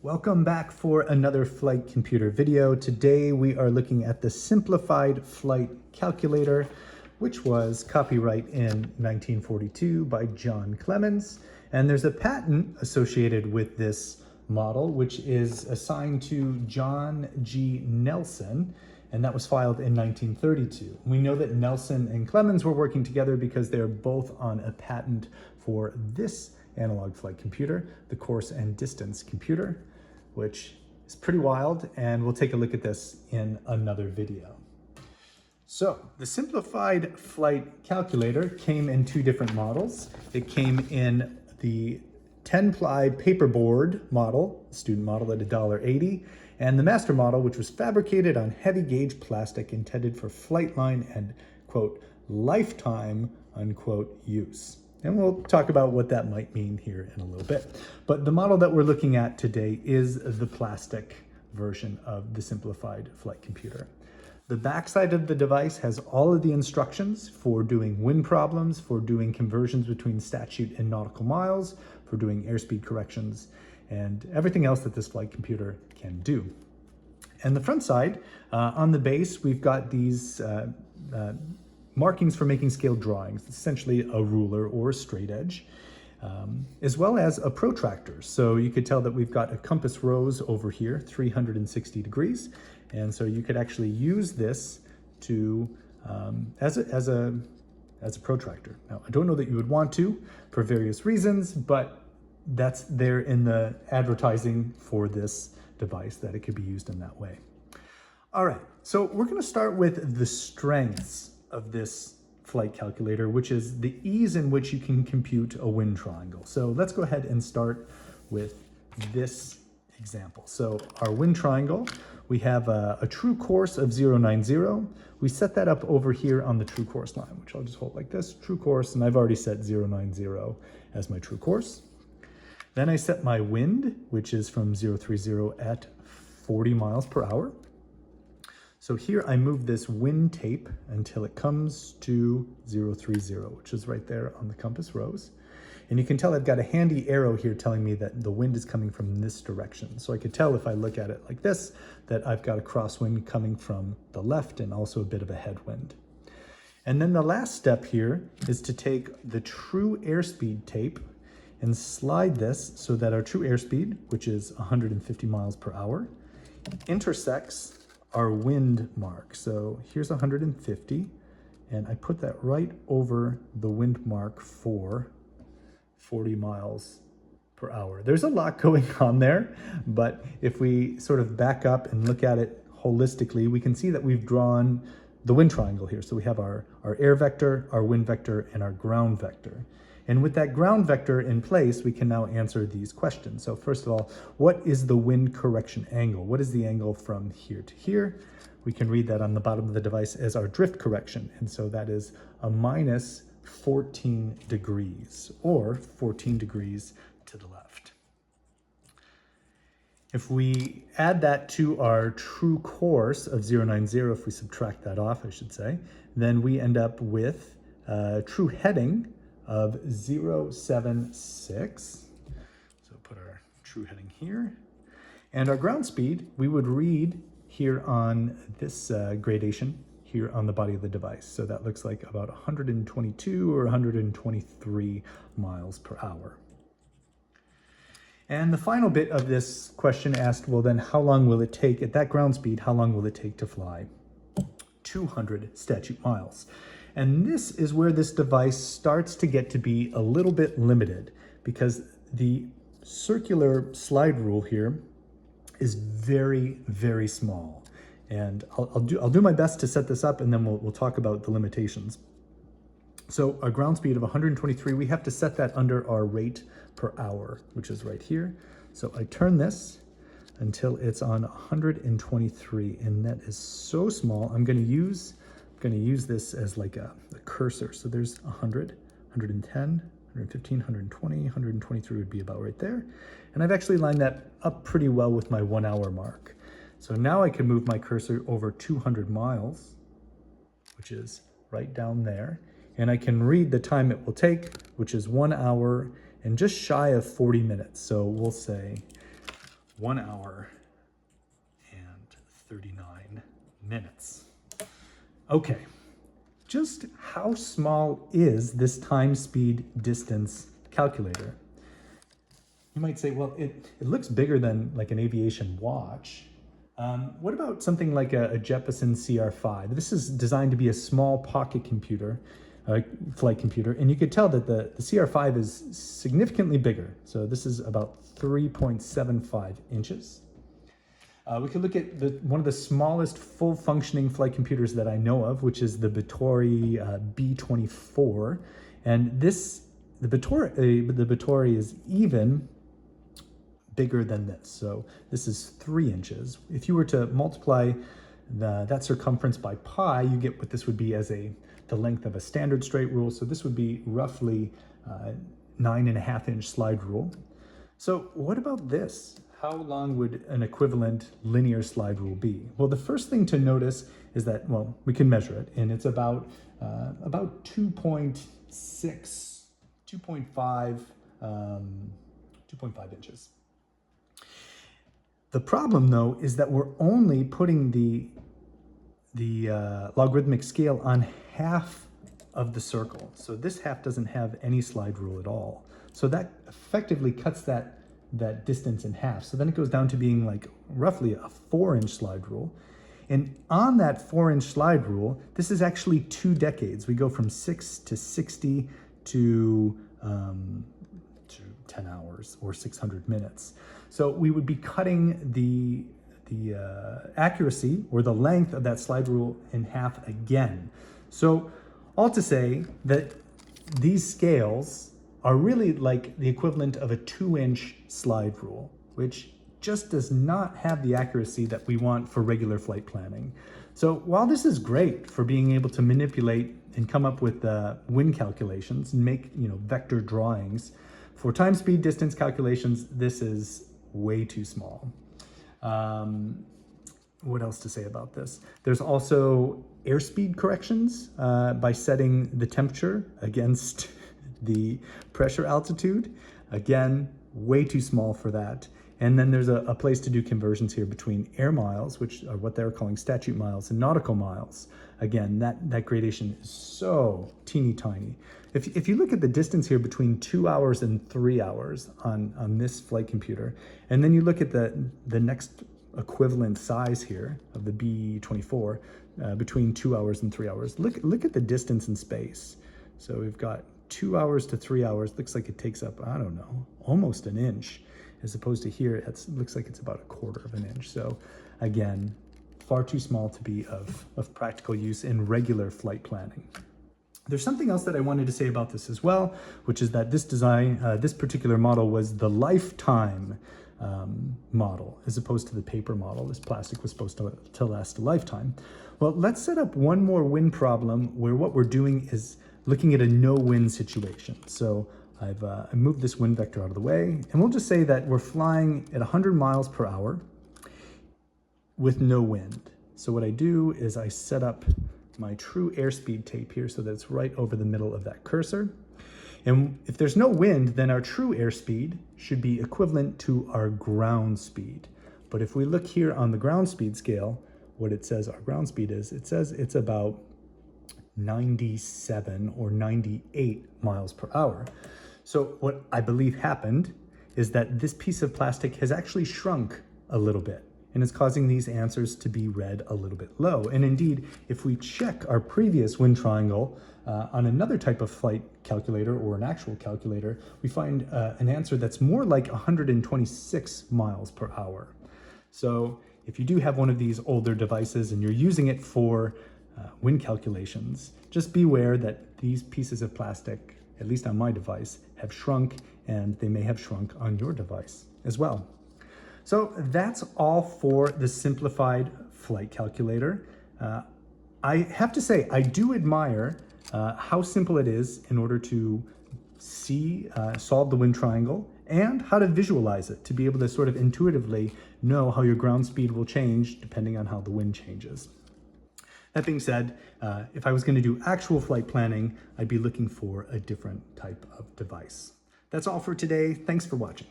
Welcome back for another flight computer video. Today we are looking at the Simplified Flight Calculator, which was copyright in 1942 by John Clemens. And there's a patent associated with this model, which is assigned to John G. Nelson, and that was filed in 1932. We know that Nelson and Clemens were working together because they're both on a patent for this analog flight computer, the course and distance computer, which is pretty wild, and we'll take a look at this in another video. So the Simplified Flight Calculator came in two different models. It came in the 10-ply paperboard model, student model at $1.80, and the master model, which was fabricated on heavy gauge plastic intended for flight line and, quote, lifetime, unquote, use. And we'll talk about what that might mean here in a little bit. But the model that we're looking at today is the plastic version of the Simplified Flight Computer. The backside of the device has all of the instructions for doing wind problems, for doing conversions between statute and nautical miles, for doing airspeed corrections, and everything else that this flight computer can do. And the front side, on the base, we've got these markings for making scale drawings, essentially a ruler or a straight edge, as well as a protractor. So you could tell that we've got a compass rose over here, 360 degrees. And so you could actually use this to as a protractor. Now, I don't know that you would want to for various reasons, but that's there in the advertising for this device that it could be used in that way. All right, so we're going to start with the strengths of this flight calculator, which is the ease in which you can compute a wind triangle. So let's go ahead and start with this example. So our wind triangle, we have a true course of 090. We set that up over here on the true course line, which I'll just hold like this, true course, and I've already set 090 as my true course. Then I set my wind, which is from 030 at 40 miles per hour. So here I move this wind tape until it comes to 030, which is right there on the compass rose. And you can tell I've got a handy arrow here telling me that the wind is coming from this direction. So I could tell if I look at it like this, that I've got a crosswind coming from the left and also a bit of a headwind. And then the last step here is to take the true airspeed tape and slide this so that our true airspeed, which is 150 miles per hour, intersects our wind mark. So here's 150, and I put that right over the wind mark for 40 miles per hour. There's a lot going on there, but if we sort of back up and look at it holistically, we can see that we've drawn the wind triangle here. So we have our air vector, our wind vector, and our ground vector. And with that ground vector in place, we can now answer these questions. So first of all, what is the wind correction angle? What is the angle from here to here? We can read that on the bottom of the device as our drift correction. And so that is a minus 14 degrees, or 14 degrees to the left. If we add that to our true course of 090, if we subtract that off, I should say, then we end up with true heading of 076. So put our true heading here. And our ground speed, we would read here on this gradation here on the body of the device. So that looks like about 122 or 123 miles per hour. And the final bit of this question asked, well then how long will it take at that ground speed, how long will it take to fly 200 statute miles? And this is where this device starts to get to be a little bit limited, because the circular slide rule here is very, very small. And I'll do my best to set this up, and then we'll talk about the limitations. So our ground speed of 123, we have to set that under our rate per hour, which is right here. So I turn this until it's on 123, and that is so small. I'm going to use this as like a cursor. So there's 100, 110, 115, 120, 123 would be about right there. And I've actually lined that up pretty well with my 1 hour mark. So now I can move my cursor over 200 miles, which is right down there. And I can read the time it will take, which is 1 hour and just shy of 40 minutes. So we'll say 1 hour and 39 minutes. Okay, just how small is this time, speed, distance calculator? You might say, well, it looks bigger than like an aviation watch. What about something like a Jeppesen CR5? This is designed to be a small pocket computer, flight computer, and you could tell that the CR5 is significantly bigger. So this is about 3.75 inches. We could look at one of the smallest full functioning flight computers that I know of, which is the Batory B24. And the Batory is even bigger than this. So this is 3 inches. If you were to multiply that circumference by pi, you get what this would be as the length of a standard straight rule. So this would be roughly 9.5 inch slide rule. So what about this? How long would an equivalent linear slide rule be? Well, the first thing to notice is that, well, we can measure it, and it's about 2.5 inches. The problem, though, is that we're only putting the logarithmic scale on half of the circle. So this half doesn't have any slide rule at all. So that effectively cuts that distance in half. So then it goes down to being like roughly a 4-inch slide rule. And on that 4-inch slide rule, this is actually 2 decades. We go from 6 to 60 to 10 hours or 600 minutes. So we would be cutting the accuracy or the length of that slide rule in half again. So all to say that these scales are really like the equivalent of a 2-inch slide rule, which just does not have the accuracy that we want for regular flight planning. So while this is great for being able to manipulate and come up with wind calculations and make vector drawings, for time, speed, distance calculations, this is way too small. What else to say about this? There's also airspeed corrections by setting the temperature against the pressure altitude. Again, way too small for that. And then there's a place to do conversions here between air miles, which are what they're calling statute miles, and nautical miles. Again, that gradation is so teeny tiny. If you look at the distance here between 2 hours and 3 hours on this flight computer, and then you look at the next equivalent size here of the B24 between 2 hours and 3 hours, look at the distance in space. So we've got 2 hours to 3 hours. Looks like it takes up, I don't know, almost an inch, as opposed to here, it looks like it's about 1/4 of an inch. So again, far too small to be of practical use in regular flight planning. There's something else that I wanted to say about this as well, which is that this design, this particular model was the lifetime model, as opposed to the paper model. This plastic was supposed to last a lifetime. Well, let's set up one more wind problem where what we're doing is looking at a no-wind situation. So I moved this wind vector out of the way, and we'll just say that we're flying at 100 miles per hour with no wind. So what I do is I set up my true airspeed tape here so that it's right over the middle of that cursor. And if there's no wind, then our true airspeed should be equivalent to our ground speed. But if we look here on the ground speed scale, what it says our ground speed is, it says it's about 97 or 98 miles per hour. So what I believe happened is that this piece of plastic has actually shrunk a little bit, and it's causing these answers to be read a little bit low. And indeed, if we check our previous wind triangle on another type of flight calculator or an actual calculator, we find an answer that's more like 126 miles per hour. So if you do have one of these older devices and you're using it for wind calculations, just beware that these pieces of plastic, at least on my device, have shrunk, and they may have shrunk on your device as well. So that's all for the simplified flight calculator. I have to say, I do admire how simple it is in order to solve the wind triangle, and how to visualize it, to be able to sort of intuitively know how your ground speed will change depending on how the wind changes. That being said, if I was going to do actual flight planning, I'd be looking for a different type of device. That's all for today. Thanks for watching.